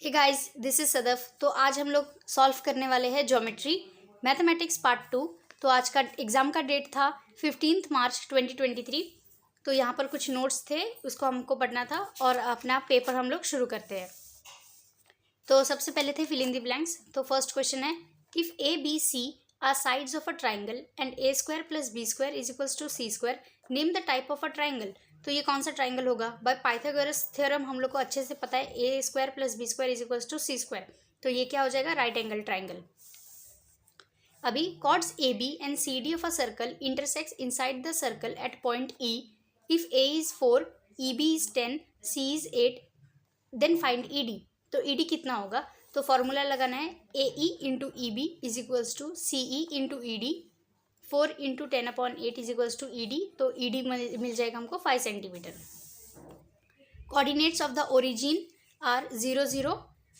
Hey guys, this is Sadaf. तो आज हम लोग सॉल्व करने वाले हैं ज्योमेट्री मैथमेटिक्स पार्ट 2। तो आज का एग्ज़ाम का डेट था 15 मार्च 2023। तो यहाँ पर कुछ नोट्स थे, उसको हमको पढ़ना था और अपना पेपर हम लोग शुरू करते हैं। तो सबसे पहले थे फिल इन द ब्लैंक्स। तो फर्स्ट क्वेश्चन है, if a b c are sides of a triangle and a square plus B square is equals to C square, name the type of a triangle. तो ये कौन सा triangle होगा? By Pythagoras theorem हम लोग को अच्छे से पता है, A square plus B square is equals to C square. तो ये क्या हो जाएगा? Right angle triangle. अभी chords A B and C D of a circle intersects inside the circle at point E. If A is 4, E B is 10, C is 8, then find E D. तो E D कितना होगा? तो formula लगाना है, A E into E B is equals to C E into E D. 4 into 10/8 is equals to E D. तो E D मिल जाएगा हमको 5 centimetre. Coordinates of the origin are 0 0।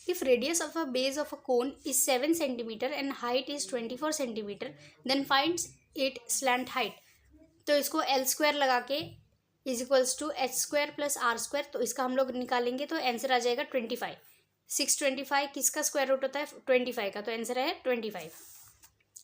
If radius of a base of a cone is 7 centimetre and height is 24 centimetre, then finds it slant height. तो इसको l square लगा के is equals to h square plus r square. तो इसका हम लोग निकालेंगे तो आंसर आ जाएगा 25। 625 किसका स्क्वायर रूट होता है? 25 का। तो आंसर है 25।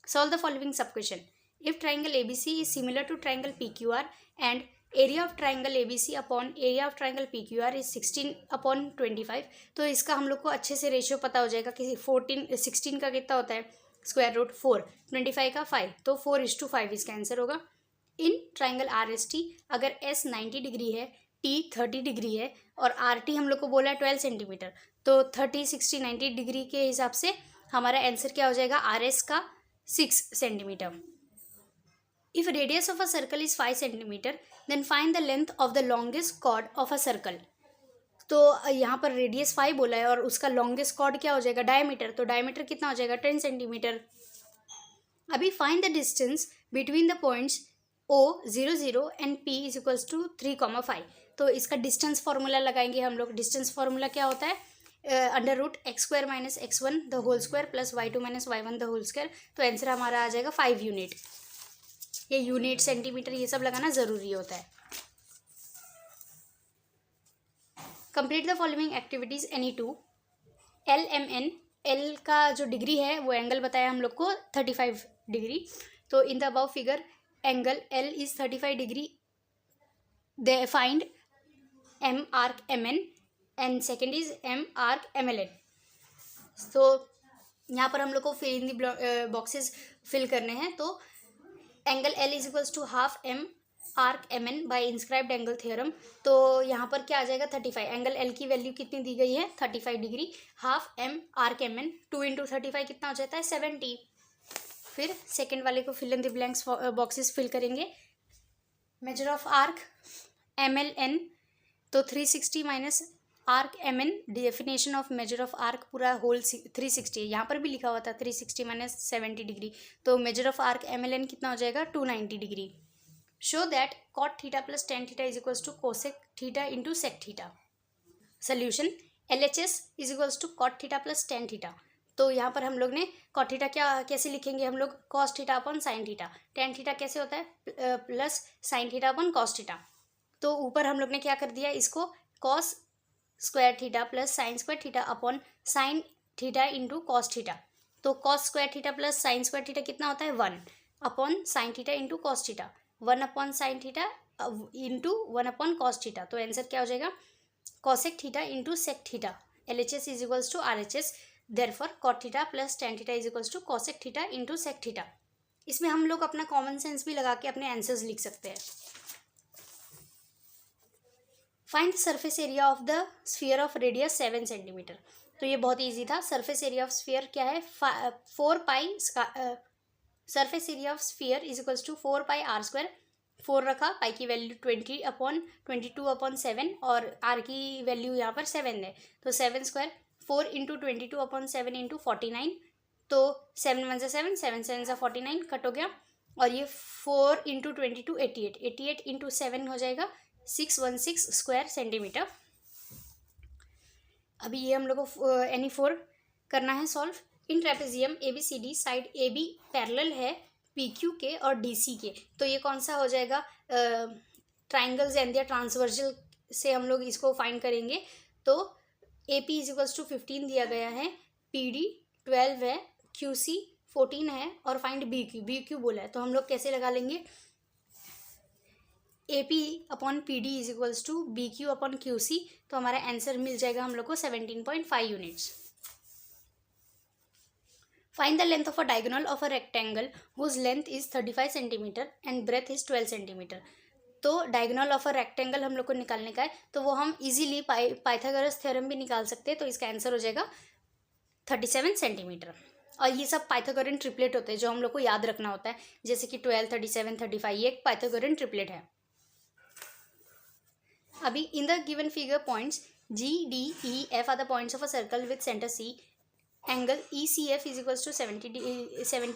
Solve the following sub question. If triangle ABC is similar to triangle PQR and area of triangle ABC upon area of triangle PQR is 16/25, तो इसका हम लोग को अच्छे से रेशियो पता हो जाएगा कि 16 का कितना होता है? स्क्वायर रूट 4, 25 का 5, तो 4:5 इसका आंसर होगा। इन ट्राइंगल RST अगर S 90 डिग्री है, T 30 डिग्री है और RT हम लोग को बोला है 12 सेंटीमीटर, तो 30, 60, 90 डिग्री के हिसाब से हमारा आंसर क्या हो जाएगा? RS का 6 centimetre. If radius of a circle is 5 centimeter, then find the length of the longest chord of a circle. तो यहाँ पर रेडियस 5 बोला है और उसका लॉन्गेस्ट कॉर्ड क्या हो जाएगा? डायमीटर। तो डायमीटर कितना हो जाएगा? 10 सेंटीमीटर। अभी find the distance between the points O 0 0 and P is equals to 3,5। तो इसका डिस्टेंस फॉर्मूला लगाएंगे हम लोग। डिस्टेंस फॉर्मूला क्या होता है? Under root x² - x1 the whole square plus y2 - y1 the whole square. तो आंसर हमारा आ जाएगा 5 यूनिट। ये यूनिट, सेंटीमीटर, ये सब लगाना ज़रूरी होता है। Complete the following activities any two. LMN, L का जो डिग्री है वो एंगल बताया हम लोग को 35 डिग्री। तो in the above figure angle L is 35 degree. The find M arc MN and second is M arc MLN। तो यहाँ पर हम लोग को fill in the boxes fill करने हैं। तो angle L is equals to half M arc MN by inscribed angle theorem. तो यहाँ पर क्या आ जाएगा? 35। एंगल L की वैल्यू कितनी दी गई है? 35 degree. Half M arc MN 2 into 35 कितना हो जाता है? 70। फिर सेकेंड वाले को fill in the blanks boxes fill करेंगे। मेजर ऑफ आर्क MLN, तो 360 minus arc MN, definition of measure of arc पूरा होल 360 है। यहाँ पर भी लिखा हुआ था 360 माइनस 70 डिग्री। तो मेजर ऑफ आर्क MLN कितना हो जाएगा? 290 degree. Show that cot theta plus tan theta is equals to cosec theta into sec theta. Solution, LHS is equals to cot theta plus tan theta. तो यहाँ पर हम लोग ने कॉट थीटा क्या कैसे लिखेंगे हम लोग? Cos theta upon sine theta. Tan theta कैसे होता है? Plus sine theta upon cos theta. तो ऊपर हम लोग ने क्या कर दिया? इसको cos square theta plus sine square theta upon sine theta into cos theta. तो cos square theta plus sine square theta कितना होता है? 1 upon sine theta into cos theta. 1 upon sine theta into 1 upon cos theta. तो answer क्या हो जाएगा? Cosec theta into sec theta. LHS is equals to RHS। Therefore cot theta plus tan theta is equals to cosec theta into sec theta. इसमें हम लोग अपना common sense भी लगा के अपने आंसर्स लिख सकते हैं। Find the surface area of the sphere of radius 7 centimetre. तो ये बहुत इजी था। सरफेस एरिया ऑफ स्फीयर क्या है? 4 pi surface area of sphere is equals to 4 pi R square. 4 रखा, पाई की वैल्यू 20/22/7 और आर की वैल्यू यहाँ पर 7 है। तो 7 स्क्वायर 4 इंटू 22/7 इंटू 49। तो 7 1 से 7, 7 7 से 49 कट हो गया। और ये 4 इंटू 22 88, 88 इंटू 7 हो जाएगा 616 स्क्वायर सेंटीमीटर। अभी ये हम लोग को NE4 करना है solve. In trapezium ABCD side AB parallel है PQ के और DC के। तो ये कौन सा हो जाएगा? ट्राइंगल्स एंड दियर ट्रांसवर्सल से हम लोग इसको फाइंड करेंगे। तो AP इज इक्वल्स टू 15 दिया गया है, PD 12 है, QC 14 है और फाइंड BQ बोला है। तो हम लोग कैसे लगा लेंगे, AP upon PD is equals to BQ upon QC। तो हमारा आंसर मिल जाएगा हम लोग को 17.5 units. Find the length of a diagonal of a rectangle whose length is 35 centimetre and breadth is 12 centimetre. तो डायगोनल ऑफ अ रेक्टेंगल हम लोग को निकालने का है, तो वो हम इजीली पाइथागोरस थ्योरम भी निकाल सकते हैं। तो इसका आंसर हो जाएगा 37 सेंटीमीटर। और ये सब पाइथागोरन ट्रिपलेट होते हैं जो हम लोग को याद रखना होता है, जैसे कि 12, 37, 35, ये एक पाइथागोरन ट्रिपलेट है। अभी in the given figure points G, D, E, F are the points of a circle with centre C. Angle ECF is equals to 70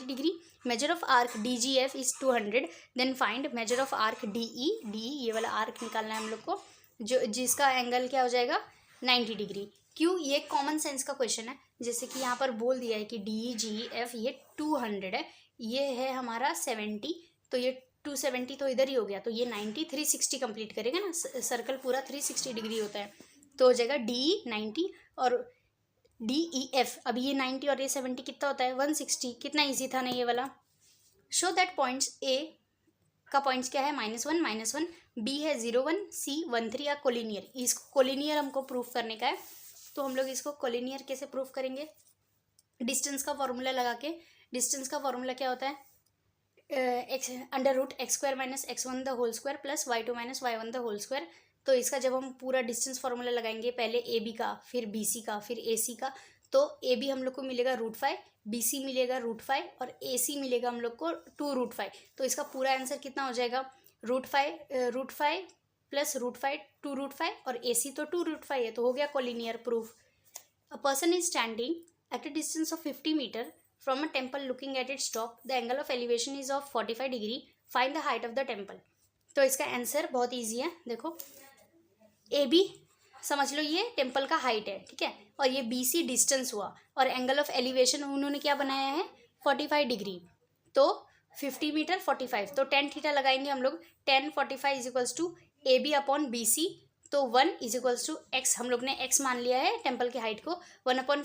degree. Measure of arc DGF is 200. Then find measure of arc DE. DE ये वाला arc निकालना है हम लोग को, जो जिसका angle क्या हो जाएगा 90 डिग्री। क्यों, ये कॉमन सेंस का क्वेश्चन है। जैसे कि यहाँ पर बोल दिया है कि DGF ये 200 है, ये है हमारा 70, तो ये 270 तो इधर ही हो गया, तो ये 90 360 कंप्लीट करेगा ना, सर्कल पूरा 360 डिग्री होता है। तो हो जाएगा DE 90 और DEF। अभी ये 90 और ये 70 कितना होता है 160। कितना इजी था ना ये वाला। शो दैट पॉइंट्स A का पॉइंट्स क्या है -1, B है 0, 1, C 1, 3 या कोलिनियर। इसको कोलिनियर हमको प्रूफ करने का है, तो हम लोग इसको कोलिनियर कैसे प्रूफ करेंगे, डिस्टेंस का फॉर्मूला लगा के। डिस्टेंस का फॉर्मूला क्या होता है, √x² - x1 the whole square plus y2 - y1 the whole square. तो इसका जब हम पूरा डिस्टेंस फार्मूला लगाएंगे, पहले AB का, फिर BC का, फिर AC का, तो AB हम लोग को मिलेगा √5, BC मिलेगा √5 और AC मिलेगा हम लोग को 2√5। तो इसका पूरा आंसर कितना हो जाएगा, √5 प्लस √5 2√5 और AC तो 2√5 है, तो हो गया collinear proof. A person is standing at a distance of 50 metre from a temple looking at its top. The angle of elevation is of 45 degree. Find the height of the temple. तो इसका answer बहुत easy है। देखो AB समझ लो ये temple का height है, ठीक है, और ये BC डिस्टेंस हुआ, और एंगल ऑफ एलिवेशन उन्होंने क्या बनाया है 45 डिग्री। तो 50 मीटर 45, तो tan थीटा लगाएंगे हम लोग। tan 45 is equals to AB upon BC, तो 1 इज इक्वल्स टू x, हम लोग ने x मान लिया है टेम्पल की हाइट को, 1 अपॉन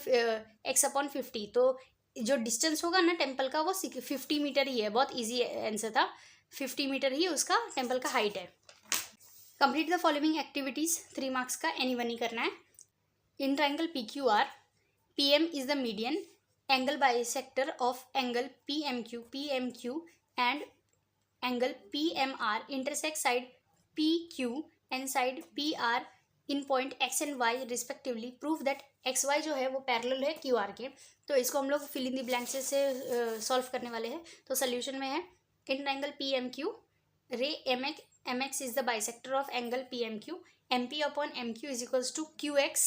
x अपॉन 50। तो जो डिस्टेंस होगा ना टेम्पल का वो 50 मीटर ही है। बहुत ईजी आंसर था, 50 मीटर ही उसका टेम्पल का हाइट है। Complete the following activities, 3 marks का एनी वन ही करना है। In triangle PQR, PM is the median, angle bisector of angle PMQ and angle PMR intersect side PQ and side PR in point X and Y respectively. Proof that XY जो है वो parallel है QR के। तो इसको हम लोग fill in the blanks से सॉल्व करने वाले हैं। तो सोल्यूशन में है in triangle PMQ, ray MX is the bisector of angle PMQ, MP upon MQ is equals to QX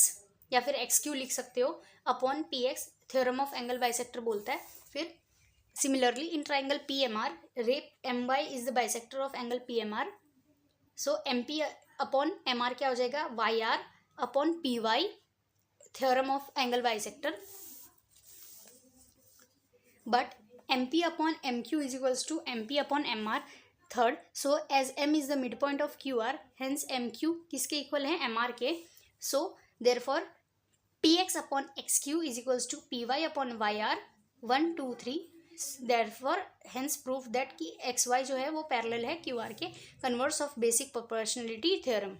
या फिर XQ लिख सकते हो upon PX, theorem of angle bisector बोलता है। फिर similarly in triangle PMR, ray MY is the bisector of angle PMR, so MP upon MR क्या हो जाएगा YR upon PY, theorem of angle bisector. But MP upon MQ is equals to MP upon MR third. So as M is the mid point of QR, hence MQ किसके equal है MR के। So therefore PX upon XQ is equals to PY upon YR 1 2 3। Therefore hence proof that कि XY जो है वो parallel है QR के, converse of basic proportionality theorem.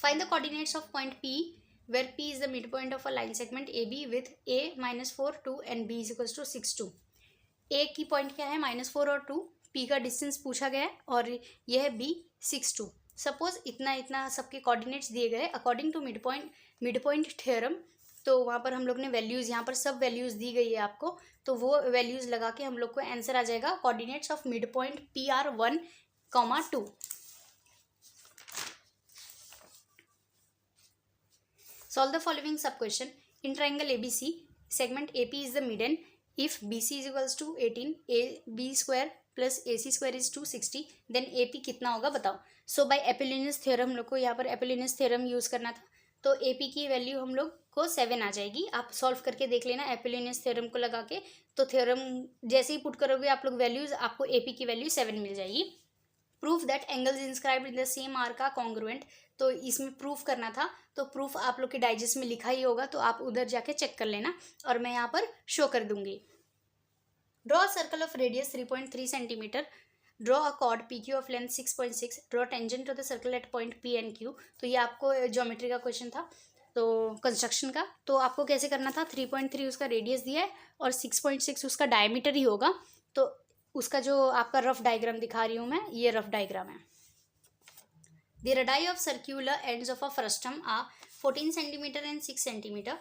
Find the coordinates of point P where P is the midpoint of a line segment AB with A -4 2 and B is equals to 6 2। A की point क्या है -4 और 2, P का distance पूछा गया है और यह है B 6 2। सपोज इतना सबके कोऑर्डिनेट्स दिए गए according to mid point theorem. तो वहाँ पर हम लोग ने वैल्यूज़, यहाँ पर सब वैल्यूज़ दी गई है आपको, तो वो वैल्यूज़ लगा के हम लोग को आंसर आ जाएगा coordinates of mid point PR 1, 2। Solve the following sub question. In triangle ABC, segment AP is the midden. If BC is equals to 18, AB square plus AC square is 260, then AP कितना होगा बताओ। सो bye एपोलिनस theorem हम लोग को यहाँ पर एपोलिनस theorem use करना था, तो AP की वैल्यू हम लोग को 7 आ जाएगी। आप सॉल्व करके देख लेना एपोलिनस थ्योरम को लगा के, तो थ्योरम जैसे ही पुट करोगे आप लोग वैल्यूज़, आपको AP की वैल्यू 7 मिल जाएगी। Proof that angles inscribed in the same arc are congruent. तो इसमें प्रूफ करना था, तो प्रूफ आप लोग के डाइजेस्ट में लिखा ही होगा, तो आप उधर जाके चेक कर लेना और मैं यहाँ पर शो कर दूंगी। Draw a circle of radius 3.3 centimetre, draw a chord P Q of length 6.6, draw tangent to the circle at point P and Q. तो ये आपको ज्योमेट्री का क्वेश्चन था, तो कंस्ट्रक्शन का। तो आपको कैसे करना था, 3.3 उसका रेडियस दिया है और 6.6 उसका डायमीटर ही होगा, तो उसका जो आपका रफ डायग्राम दिखा रही हूँ मैं, ये रफ डायग्राम है। The radii of circular ends of a frustum are 14 centimeter and 6 centimeter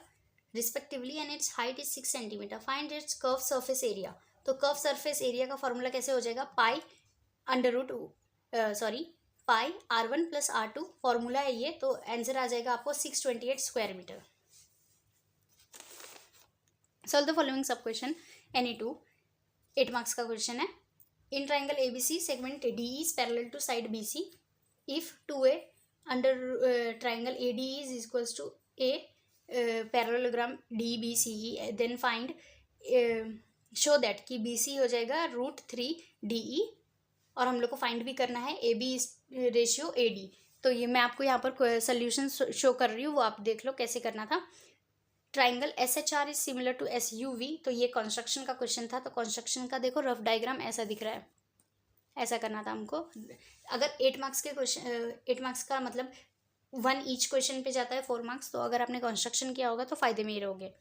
respectively and its height is 6 centimeter. Find its curved surface area. तो curved surface area का फॉर्मूला कैसे हो जाएगा, pi under root pi r1 plus r2 formula है ये, तो answer आ जाएगा आपको 628 square metre. Solve the following sub question NE2, 8 marks का क्वेश्चन है। In triangle ABC segment DE is parallel to side BC. If 2A under triangle ADE is equals to A parallelogram DBCE, then find show that कि BC हो जाएगा √3DE और हम लोग को find भी करना है AB रेशियो AD। तो ये मैं आपको यहाँ पर सोल्यूशन शो कर रही हूँ, वो आप देख लो कैसे करना था। Triangle SHR is similar to SUV, तो ये कंस्ट्रक्शन का क्वेश्चन था, तो कंस्ट्रक्शन का देखो रफ डायग्राम ऐसा दिख रहा है, ऐसा करना था हमको। अगर 8 मार्क्स के क्वेश्चन, 8 मार्क्स का मतलब 1 ईच क्वेश्चन पे जाता है 4 मार्क्स, तो अगर आपने कंस्ट्रक्शन किया होगा तो फायदे में ही रहोगे।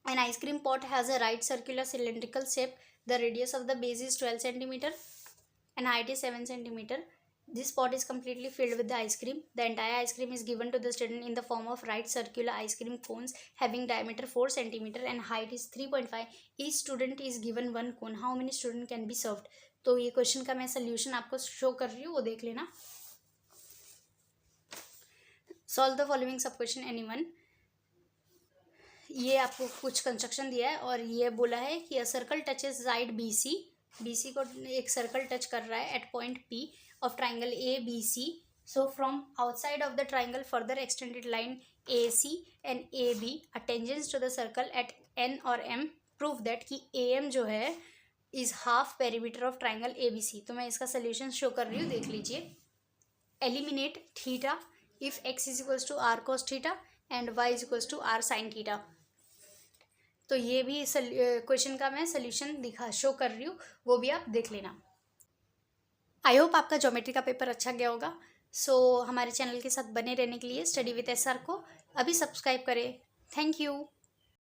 An ice cream pot has a right circular cylindrical shape, the radius of the base is 12 centimetre and height is 7 centimetre. This pot is completely filled with the ice cream. The entire ice cream is given to the student in the form of right circular ice cream cones having diameter 4 cm and height is 3.5. Each student is given 1 cone. How many student can be served? तो ये question का मैं solution आपको show कर रही हूँ, वो देख लेना। Solve the following sub question NE1। ये आपको कुछ कंस्ट्रक्शन दिया है और ये बोला है कि a circle touches side BC को एक सर्कल टच कर रहा है at point P of triangle ABC. So from outside of the triangle further extended line AC and AB are tangents to the circle at N or M. Prove that कि AM जो है is half perimeter of triangle ABC. तो मैं इसका solution show कर रही हूँ, देख लीजिए। Eliminate theta if x is equals to r cos theta and y is equals to r sin theta. तो ये भी क्वेश्चन का मैं सोल्यूशन शो कर रही हूँ, वो भी आप देख लेना। आई होप आपका ज्योमेट्री का पेपर अच्छा गया होगा। सो हमारे चैनल के साथ बने रहने के लिए स्टडी विद SR को अभी सब्सक्राइब करें। Thank you.